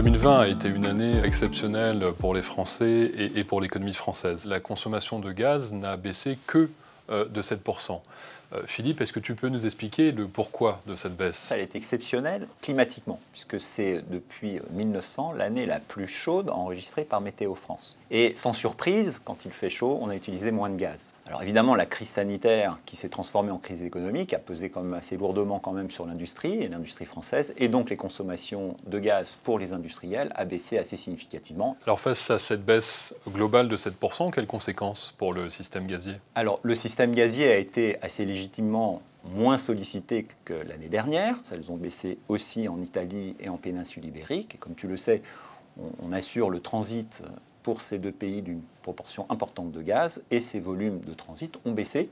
2020 a été une année exceptionnelle pour les Français et pour l'économie française. La consommation de gaz n'a baissé que de 7%. Philippe, est-ce que tu peux nous expliquer le pourquoi de cette baisse? Elle est exceptionnelle climatiquement, puisque c'est depuis 1900 l'année la plus chaude enregistrée par Météo France. Et sans surprise, quand il fait chaud, on a utilisé moins de gaz. Alors évidemment, la crise sanitaire qui s'est transformée en crise économique a pesé quand même assez lourdement sur l'industrie et l'industrie française, et donc les consommations de gaz pour les industriels a baissé assez significativement. Alors face à cette baisse globale de 7%, quelles conséquences pour le système gazier? Alors le système gazier a été assez légitimement moins sollicité que l'année dernière. Elles ont baissé aussi en Italie et en péninsule ibérique. Et comme tu le sais, on assure le transit pour ces deux pays d'une proportion importante de gaz et ces volumes de transit ont baissé.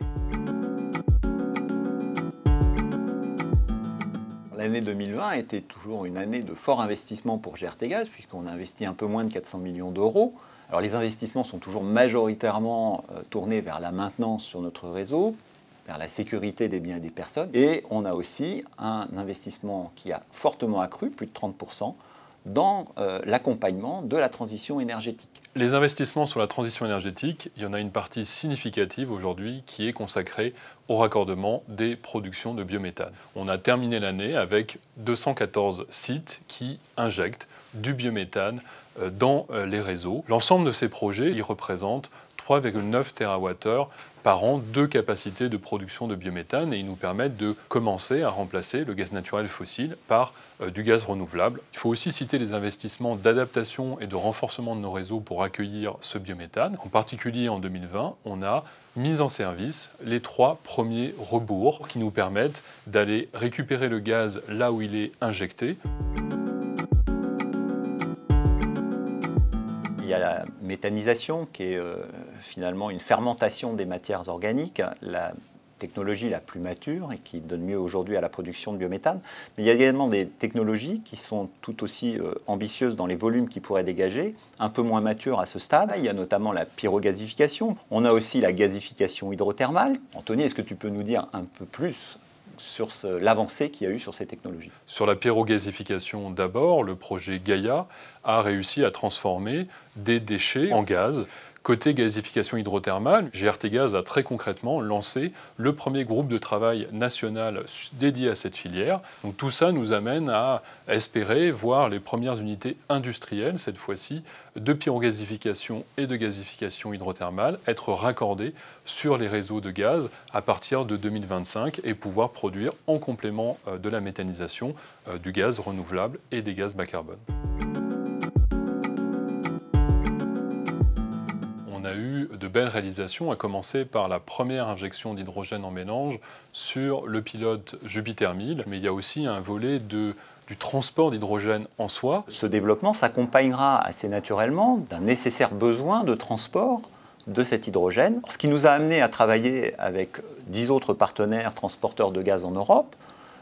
L'année 2020 était toujours une année de fort investissement pour GRTgaz puisqu'on a investi un peu moins de 400 millions d'euros. Alors les investissements sont toujours majoritairement tournés vers la maintenance sur notre réseau, vers la sécurité des biens et des personnes. Et on a aussi un investissement qui a fortement accru, plus de 30%, dans l'accompagnement de la transition énergétique. Les investissements sur la transition énergétique, il y en a une partie significative aujourd'hui qui est consacrée au raccordement des productions de biométhane. On a terminé l'année avec 214 sites qui injectent du biométhane dans les réseaux. L'ensemble de ces projets, ils représentent 3,9 TWh par an de capacité de production de biométhane et ils nous permettent de commencer à remplacer le gaz naturel fossile par du gaz renouvelable. Il faut aussi citer les investissements d'adaptation et de renforcement de nos réseaux pour accueillir ce biométhane. En particulier en 2020, on a mis en service les 3 premiers rebours qui nous permettent d'aller récupérer le gaz là où il est injecté. Il y a la méthanisation qui est finalement une fermentation des matières organiques, la technologie la plus mature et qui donne mieux aujourd'hui à la production de biométhane. Mais il y a également des technologies qui sont tout aussi ambitieuses dans les volumes qu'ils pourraient dégager, un peu moins matures à ce stade. Il y a notamment la pyrogasification. On a aussi la gasification hydrothermale. Anthony, est-ce que tu peux nous dire un peu plus sur l'avancée qu'il y a eu sur ces technologies? Sur la pyrogasification d'abord, le projet Gaïa a réussi à transformer des déchets en gaz. Côté gasification hydrothermale, GRTgaz a très concrètement lancé le premier groupe de travail national dédié à cette filière. Donc tout ça nous amène à espérer voir les premières unités industrielles, cette fois-ci, de pyrogasification et de gasification hydrothermale être raccordées sur les réseaux de gaz à partir de 2025 et pouvoir produire en complément de la méthanisation du gaz renouvelable et des gaz bas carbone. On a eu de belles réalisations, à commencer par la première injection d'hydrogène en mélange sur le pilote Jupiter 1000, mais il y a aussi un volet du transport d'hydrogène en soi. Ce développement s'accompagnera assez naturellement d'un nécessaire besoin de transport de cet hydrogène, ce qui nous a amené à travailler avec 10 autres partenaires transporteurs de gaz en Europe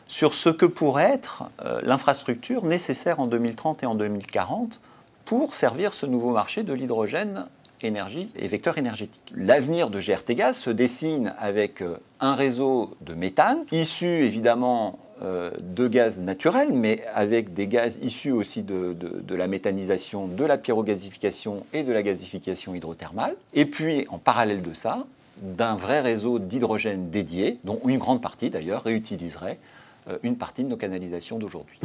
sur ce que pourrait être l'infrastructure nécessaire en 2030 et en 2040 pour servir ce nouveau marché de l'hydrogène énergie et vecteur énergétique. L'avenir de GRTgaz se dessine avec un réseau de méthane, issu évidemment de gaz naturel, mais avec des gaz issus aussi de la méthanisation, de la pyrogasification et de la gasification hydrothermale. Et puis, en parallèle de ça, d'un vrai réseau d'hydrogène dédié, dont une grande partie d'ailleurs réutiliserait une partie de nos canalisations d'aujourd'hui.